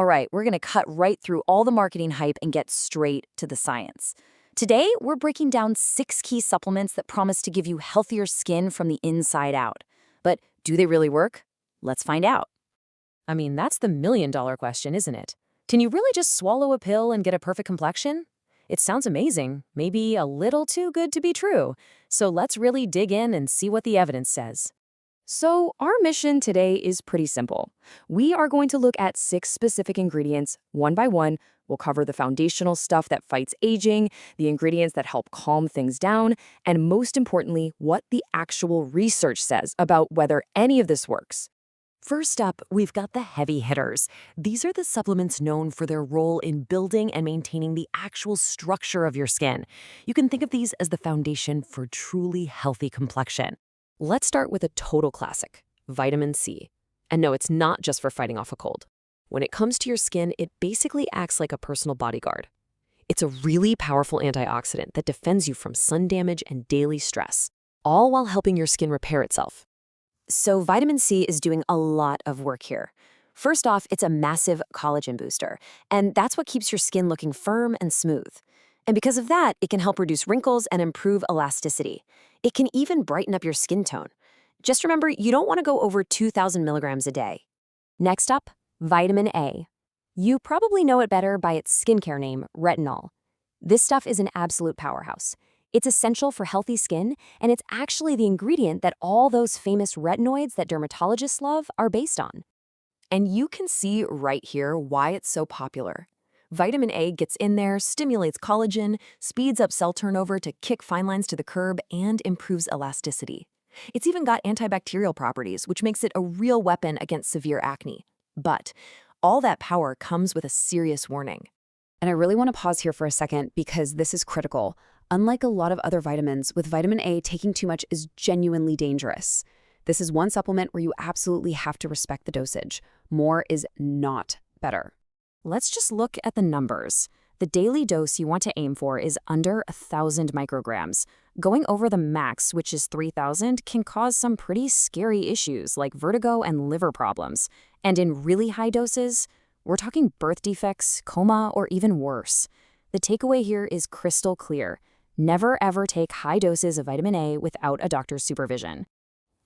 right, we're going to cut right through all the marketing hype and get straight to the science. Today, we're breaking down 6 key supplements that promise to give you healthier skin from the inside out. But do they really work? Let's find out. I mean, that's the million-dollar question, isn't it? Can you really just swallow a pill and get a perfect complexion? It sounds amazing, maybe a little too good to be true. So let's really dig in and see what the evidence says. So our mission today is pretty simple. We are going to look at 6 specific ingredients, one by one. We'll cover the foundational stuff that fights aging, the ingredients that help calm things down, and most importantly, what the actual research says about whether any of this works. First up, we've got the heavy hitters. These are the supplements known for their role in building and maintaining the actual structure of your skin. You can think of these as the foundation for truly healthy complexion. Let's start with a total classic, vitamin C. And no, it's not just for fighting off a cold. When it comes to your skin, it basically acts like a personal bodyguard. It's a really powerful antioxidant that defends you from sun damage and daily stress, all while helping your skin repair itself. So vitamin C is doing a lot of work here. First off, it's a massive collagen booster, and that's what keeps your skin looking firm and smooth. And because of that, it can help reduce wrinkles and improve elasticity. It can even brighten up your skin tone. Just remember, you don't want to go over 2,000 milligrams a day. Next up, vitamin A. You probably know it better by its skincare name, retinol. This stuff is an absolute powerhouse. It's essential for healthy skin, and it's actually the ingredient that all those famous retinoids that dermatologists love are based on. And you can see right here why it's so popular. Vitamin A gets in there, stimulates collagen, speeds up cell turnover to kick fine lines to the curb, and improves elasticity. It's even got antibacterial properties, which makes it a real weapon against severe acne. But all that power comes with a serious warning. And I really want to pause here for a second because this is critical. Unlike a lot of other vitamins, with vitamin A, taking too much is genuinely dangerous. This is one supplement where you absolutely have to respect the dosage. More is not better. Let's just look at the numbers. The daily dose you want to aim for is under 1,000 micrograms. Going over the max, which is 3,000, can cause some pretty scary issues like vertigo and liver problems. And in really high doses, we're talking birth defects, coma, or even worse. The takeaway here is crystal clear. Never ever take high doses of vitamin A without a doctor's supervision.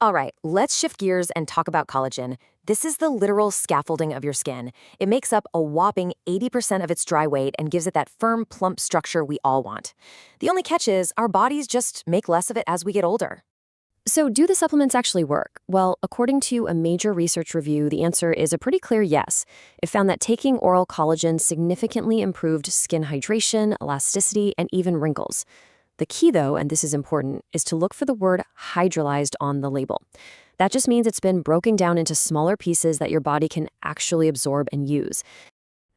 All right, let's shift gears and talk about collagen. This is the literal scaffolding of your skin. It makes up a whopping 80% of its dry weight and gives it that firm, plump structure we all want. The only catch is our bodies just make less of it as we get older. So do the supplements actually work? Well, according to a major research review, the answer is a pretty clear yes. It found that taking oral collagen significantly improved skin hydration, elasticity, and even wrinkles. The key, though, and this is important, is to look for the word hydrolyzed on the label. That just means it's been broken down into smaller pieces that your body can actually absorb and use.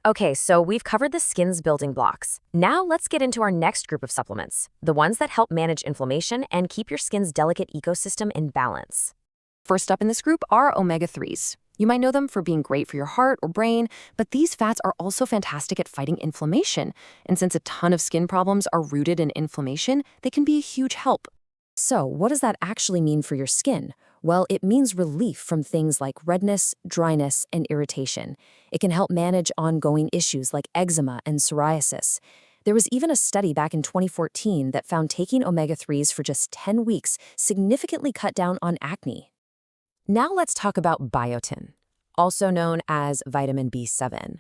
Okay, so we've covered the skin's building blocks. Now let's get into our next group of supplements, the ones that help manage inflammation and keep your skin's delicate ecosystem in balance. First up in this group are omega-3s. You might know them for being great for your heart or brain, but these fats are also fantastic at fighting inflammation. And since a ton of skin problems are rooted in inflammation, they can be a huge help. So what does that actually mean for your skin? Well, it means relief from things like redness, dryness, and irritation. It can help manage ongoing issues like eczema and psoriasis. There was even a study back in 2014 that found taking omega-3s for just 10 weeks significantly cut down on acne. Now let's talk about Biotin, also known as vitamin B7.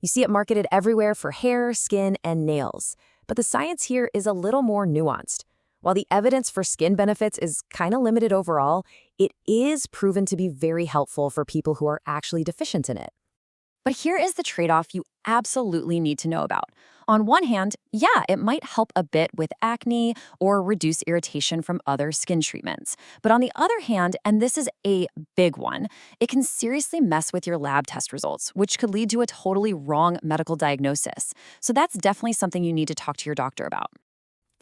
You see it marketed everywhere for hair, skin, and nails. But the science here is a little more nuanced. While the evidence for skin benefits is kind of limited overall, it is proven to be very helpful for people who are actually deficient in it. But here is the trade-off you absolutely need to know about. On one hand, yeah, it might help a bit with acne or reduce irritation from other skin treatments. But on the other hand, and this is a big one, it can seriously mess with your lab test results, which could lead to a totally wrong medical diagnosis. So that's definitely something you need to talk to your doctor about.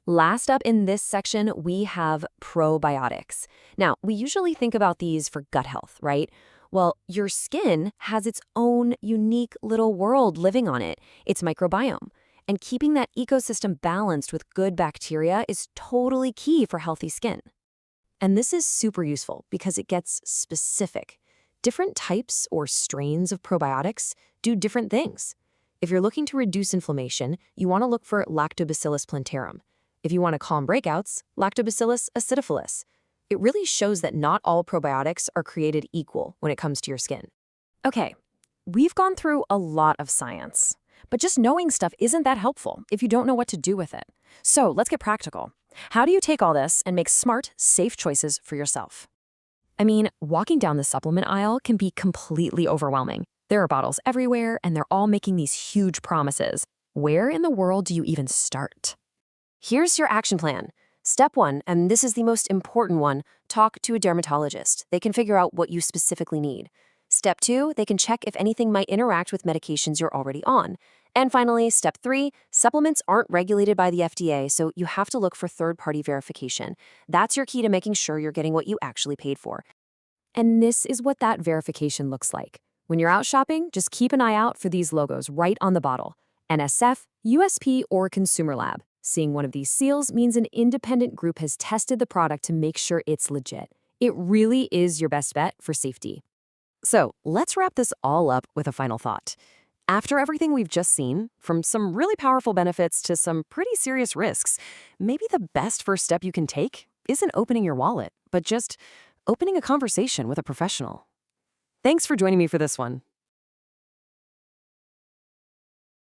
Last up in this section, we have probiotics. Now, we usually think about these for gut health, right? Well, your skin has its own unique little world living on it, its microbiome. And keeping that ecosystem balanced with good bacteria is totally key for healthy skin. And this is super useful because it gets specific. Different types or strains of probiotics do different things. If you're looking to reduce inflammation, you want to look for Lactobacillus plantarum. If you want to calm breakouts, Lactobacillus acidophilus. It really shows that not all probiotics are created equal when it comes to your skin. Okay, we've gone through a lot of science, but just knowing stuff isn't that helpful if you don't know what to do with it. So let's get practical. How do you take all this and make smart, safe choices for yourself? I mean, walking down the supplement aisle can be completely overwhelming. There are bottles everywhere, and they're all making these huge promises. Where in the world do you even start? Here's your action plan. Step 1, and this is the most important one, talk to a dermatologist. They can figure out what you specifically need. Step 2, they can check if anything might interact with medications you're already on. And finally, step 3, supplements aren't regulated by the FDA, so you have to look for third-party verification. That's your key to making sure you're getting what you actually paid for. And this is what that verification looks like. When you're out shopping, just keep an eye out for these logos right on the bottle: NSF, USP, or Consumer Lab. Seeing one of these seals means an independent group has tested the product to make sure it's legit. It really is your best bet for safety. So let's wrap this all up with a final thought. After everything we've just seen, from some really powerful benefits to some pretty serious risks, maybe the best first step you can take isn't opening your wallet, but just opening a conversation with a professional. Thanks for joining me for this one.